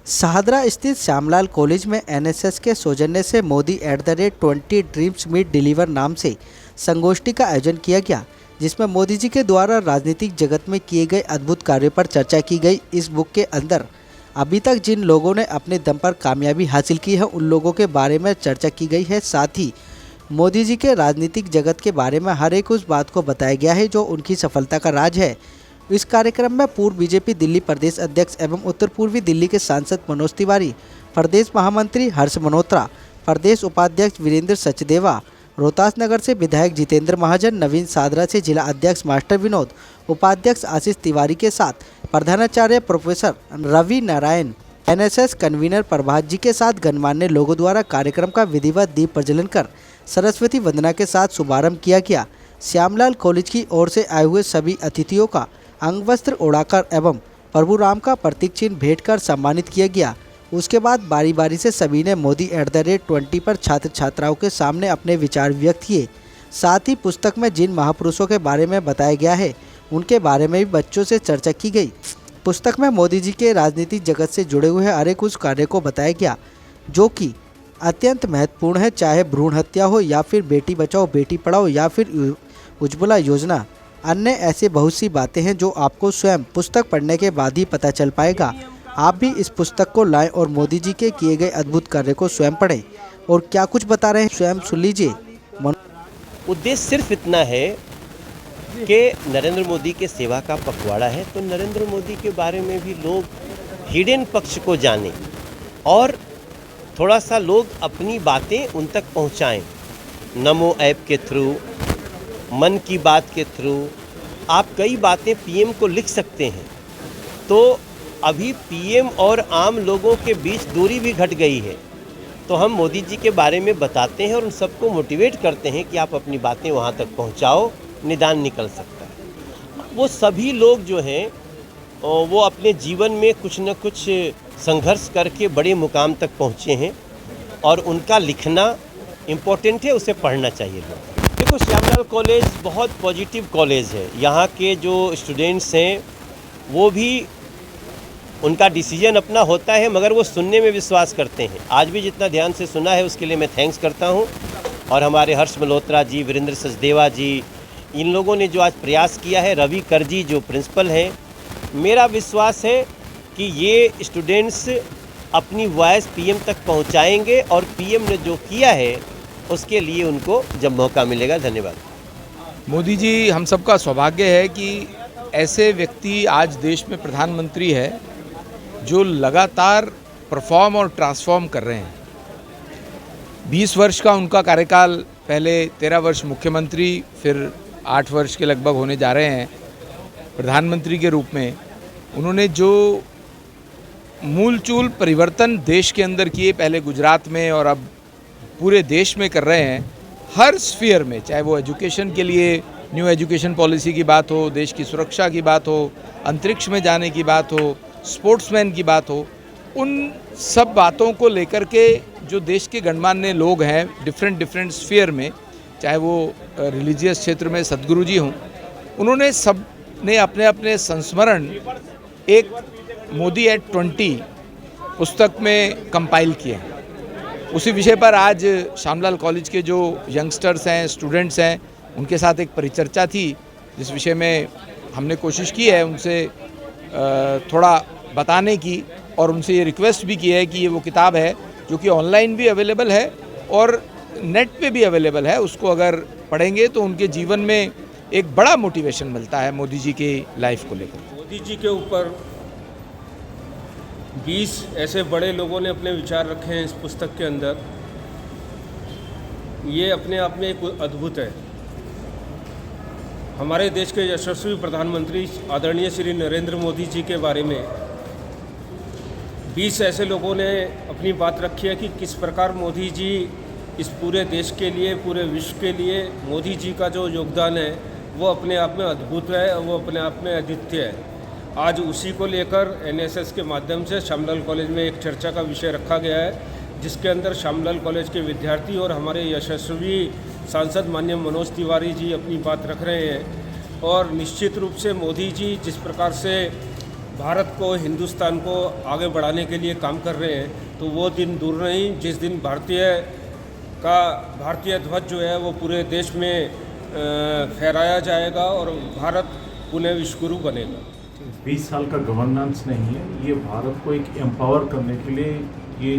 शाहदरा स्थित श्यामलाल कॉलेज में एनएसएस के सौजन्य से मोदी @20 ड्रीम्स मीट डिलीवर नाम से संगोष्ठी का आयोजन किया गया, जिसमें मोदी जी के द्वारा राजनीतिक जगत में किए गए अद्भुत कार्यों पर चर्चा की गई। इस बुक के अंदर अभी तक जिन लोगों ने अपने दम पर कामयाबी हासिल की है उन लोगों के बारे में चर्चा की गई है। साथ ही मोदी जी के राजनीतिक जगत के बारे में हर एक उस बात को बताया गया है जो उनकी सफलता का राज है। इस कार्यक्रम में पूर्व बीजेपी दिल्ली प्रदेश अध्यक्ष एवं उत्तर पूर्वी दिल्ली के सांसद मनोज तिवारी, प्रदेश महामंत्री हर्ष मल्होत्रा, प्रदेश उपाध्यक्ष वीरेंद्र सचदेवा, रोहतास नगर से विधायक जितेंद्र महाजन, नवीन सादरा से जिला अध्यक्ष मास्टर विनोद, उपाध्यक्ष आशीष तिवारी के साथ प्रधानाचार्य professor Ravi Narayan, NSS convener Prabhat ji के साथ गणमान्य लोगों द्वारा कार्यक्रम का विधिवत दीप प्रज्वलन कर सरस्वती वंदना के साथ शुभारंभ किया गया। श्यामलाल कॉलेज की ओर से आए हुए सभी अतिथियों का अंगवस्त्र ओढ़ाकर एवं प्रभु राम का प्रतीक चिन्ह भेंट कर सम्मानित किया गया। उसके बाद बारी बारी से सभी ने मोदी @20 पर छात्र छात्राओं के सामने अपने विचार व्यक्त किए। साथ ही पुस्तक में जिन महापुरुषों के बारे में बताया गया है उनके बारे में भी बच्चों से चर्चा की गई। पुस्तक में मोदी जी के राजनीतिक जगत से जुड़े हुए हर एक उस कार्य को बताया गया जो कि अत्यंत महत्वपूर्ण है, चाहे भ्रूण हत्या हो या फिर बेटी बचाओ बेटी पढ़ाओ या फिर उज्ज्वला योजना। अन्य ऐसे बहुत सी बातें हैं जो आपको स्वयं पुस्तक पढ़ने के बाद ही पता चल पाएगा। आप भी इस पुस्तक को लाएं और मोदी जी के किए गए अद्भुत कार्य को स्वयं पढ़ें। और क्या कुछ बता रहे हैं स्वयं सुन लीजिए। उद्देश्य सिर्फ इतना है कि नरेंद्र मोदी के सेवा का पखवाड़ा है, तो नरेंद्र मोदी के बारे में भी लोग हिडन पक्ष को जानें और थोड़ा सा लोग अपनी बातें उन तक पहुंचाएं। नमो ऐप के थ्रू, मन की बात के थ्रू आप कई बातें पीएम को लिख सकते हैं। तो अभी पीएम और आम लोगों के बीच दूरी भी घट गई है, तो हम मोदी जी के बारे में बताते हैं और उन सबको मोटिवेट करते हैं कि आप अपनी बातें वहाँ तक पहुँचाओ, निदान निकल सकता है। वो सभी लोग जो हैं वो अपने जीवन में कुछ न कुछ संघर्ष करके बड़े मुकाम तक पहुँचे हैं और उनका लिखना इम्पोर्टेंट है, उसे पढ़ना चाहिए लोग। देखो, श्यामलाल कॉलेज बहुत पॉजिटिव कॉलेज है। यहाँ के जो स्टूडेंट्स हैं वो भी, उनका डिसीजन अपना होता है मगर वो सुनने में विश्वास करते हैं। आज भी जितना ध्यान से सुना है उसके लिए मैं थैंक्स करता हूँ। और हमारे हर्ष मल्होत्रा जी, वीरेंद्र सचदेवा जी, इन लोगों ने जो आज प्रयास किया है, रवि कर जी जो प्रिंसिपल हैं, मेरा विश्वास है कि ये स्टूडेंट्स अपनी वॉइस पीएम तक पहुँचाएँगे और पीएम ने जो किया है उसके लिए उनको जब मौका मिलेगा। धन्यवाद। मोदी जी, हम सबका सौभाग्य है कि ऐसे व्यक्ति आज देश में प्रधानमंत्री है जो लगातार परफॉर्म और ट्रांसफॉर्म कर रहे हैं। 20 वर्ष का उनका कार्यकाल, पहले 13 वर्ष मुख्यमंत्री, फिर 8 वर्ष के लगभग होने जा रहे हैं प्रधानमंत्री के रूप में। उन्होंने जो मूलचूल परिवर्तन देश के अंदर किए, पहले गुजरात में और अब पूरे देश में कर रहे हैं, हर स्फीयर में, चाहे वो एजुकेशन के लिए न्यू एजुकेशन पॉलिसी की बात हो, देश की सुरक्षा की बात हो, अंतरिक्ष में जाने की बात हो, स्पोर्ट्समैन की बात हो, उन सब बातों को लेकर के जो देश के गणमान्य लोग हैं डिफरेंट स्फीयर में, चाहे वो रिलीजियस क्षेत्र में सदगुरु जी हों, उन्होंने सब ने अपने अपने संस्मरण एक मोदी @20 पुस्तक में कंपाइल किए हैं। उसी विषय पर आज श्यामलाल कॉलेज के जो यंगस्टर्स हैं, स्टूडेंट्स हैं, उनके साथ एक परिचर्चा थी, जिस विषय में हमने कोशिश की है उनसे थोड़ा बताने की और उनसे ये रिक्वेस्ट भी की है कि ये वो किताब है जो कि ऑनलाइन भी अवेलेबल है और नेट पे भी अवेलेबल है। उसको अगर पढ़ेंगे तो उनके जीवन में एक बड़ा मोटिवेशन मिलता है मोदी जी की लाइफ को लेकर। मोदी जी के ऊपर 20 ऐसे बड़े लोगों ने अपने विचार रखे हैं इस पुस्तक के अंदर। ये अपने आप में एक अद्भुत है। हमारे देश के यशस्वी प्रधानमंत्री आदरणीय श्री नरेंद्र मोदी जी के बारे में 20 ऐसे लोगों ने अपनी बात रखी है कि किस प्रकार मोदी जी इस पूरे देश के लिए, पूरे विश्व के लिए मोदी जी का जो योगदान है वो अपने आप में अद्भुत है, वो अपने आप में अद्वितीय है। आज उसी को लेकर एनएसएस के माध्यम से श्यामलाल कॉलेज में एक चर्चा का विषय रखा गया है, जिसके अंदर श्यामलाल कॉलेज के विद्यार्थी और हमारे यशस्वी सांसद माननीय मनोज तिवारी जी अपनी बात रख रहे हैं। और निश्चित रूप से मोदी जी जिस प्रकार से भारत को, हिंदुस्तान को आगे बढ़ाने के लिए काम कर रहे हैं, तो वो दिन दूर नहीं जिस दिन भारतीय ध्वज जो है वो पूरे देश में फहराया जाएगा और भारत पुनः विश्वगुरु बनेगा। 20 साल का गवर्नेंस नहीं है, ये भारत को एक एम्पावर करने के लिए, ये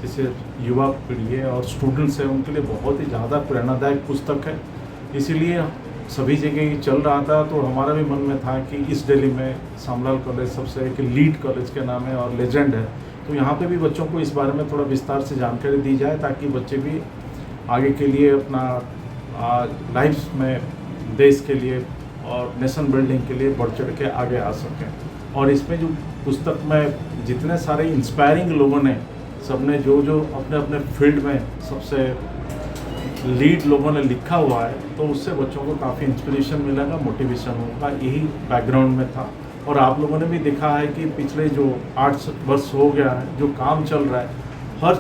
जैसे युवा पीढ़ी है और स्टूडेंट्स हैं उनके लिए बहुत ही ज़्यादा प्रेरणादायक पुस्तक है। इसीलिए सभी जगह ये चल रहा था, तो हमारा भी मन में था कि इस दिल्ली में शामलाल कॉलेज सबसे एक लीड कॉलेज के नाम है और लेजेंड है, तो यहाँ पे भी बच्चों को इस बारे में थोड़ा विस्तार से जानकारी दी जाए ताकि बच्चे भी आगे के लिए अपना लाइफ में देश के लिए और नेशन बिल्डिंग के लिए बढ़ चढ़ के आगे आ सकें। और इसमें जो पुस्तक में जितने सारे इंस्पायरिंग लोगों ने, सबने जो अपने अपने फील्ड में सबसे लीड लोगों ने लिखा हुआ है, तो उससे बच्चों को काफ़ी इंस्पिरेशन मिलेगा, मोटिवेशन होगा। यही बैकग्राउंड में था। और आप लोगों ने भी देखा है कि पिछले जो 8 वर्ष हो गया है जो काम चल रहा है हर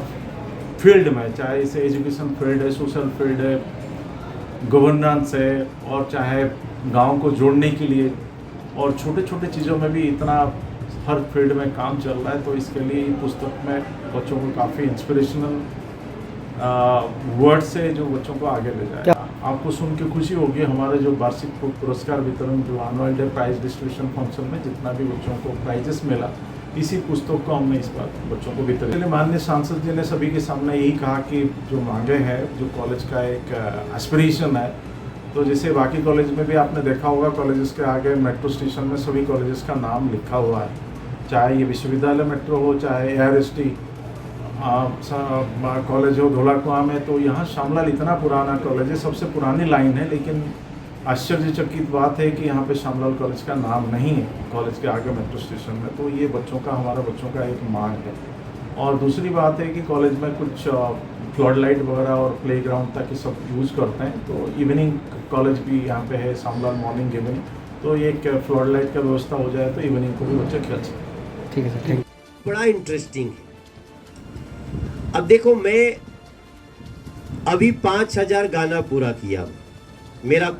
फील्ड में, चाहे इसे एजुकेशन फील्ड है, सोशल फील्ड है, गवर्नेंस है, और चाहे गांव को जोड़ने के लिए और छोटे छोटे चीज़ों में भी इतना हर फील्ड में काम चल रहा है। तो इसके लिए पुस्तक में बच्चों को काफ़ी इंस्पिरेशनल वर्ड से जो बच्चों को आगे ले जाए। आपको सुन के खुशी होगी, हमारे जो वार्षिक पुरस्कार वितरण जो annual day prize distribution function में जितना भी बच्चों को प्राइजेस मिला, इसी पुस्तक को हमने इस बार बच्चों को वितरित किया। माननीय सांसद जी ने सभी के सामने यही कहा कि जो मांगे हैं, जो कॉलेज का एक एस्पिरेशन है, तो जैसे बाकी कॉलेज में भी आपने देखा होगा, कॉलेजेस के आगे मेट्रो स्टेशन में सभी कॉलेजेस का नाम लिखा हुआ है, चाहे ये विश्वविद्यालय मेट्रो हो, चाहे ARST कॉलेज हो धौलाकुआं में। तो यहाँ शामलाल इतना पुराना कॉलेज है, सबसे पुरानी लाइन है, लेकिन आश्चर्यचकित बात है कि यहाँ पे शामलाल कॉलेज का नाम नहीं है कॉलेज के आगे मेट्रो स्टेशन में। तो ये हमारा बच्चों का एक मांग है। और दूसरी बात है कि कॉलेज में कुछ फ्लड लाइट वगैरह और प्लेग्राउंड तक सब यूज़ करते हैं, तो इवनिंग कॉलेज भी यहाँ पे है, शामलाल मॉर्निंग इवनिंग, तो ये एक फ्लड लाइट का व्यवस्था हो जाए तो इवनिंग को भी बच्चे खेल सकते। ठीक है सर, थैंक यू। बड़ा इंटरेस्टिंग है। अब देखो, मैं अभी 5000 गाना पूरा किया, मेरा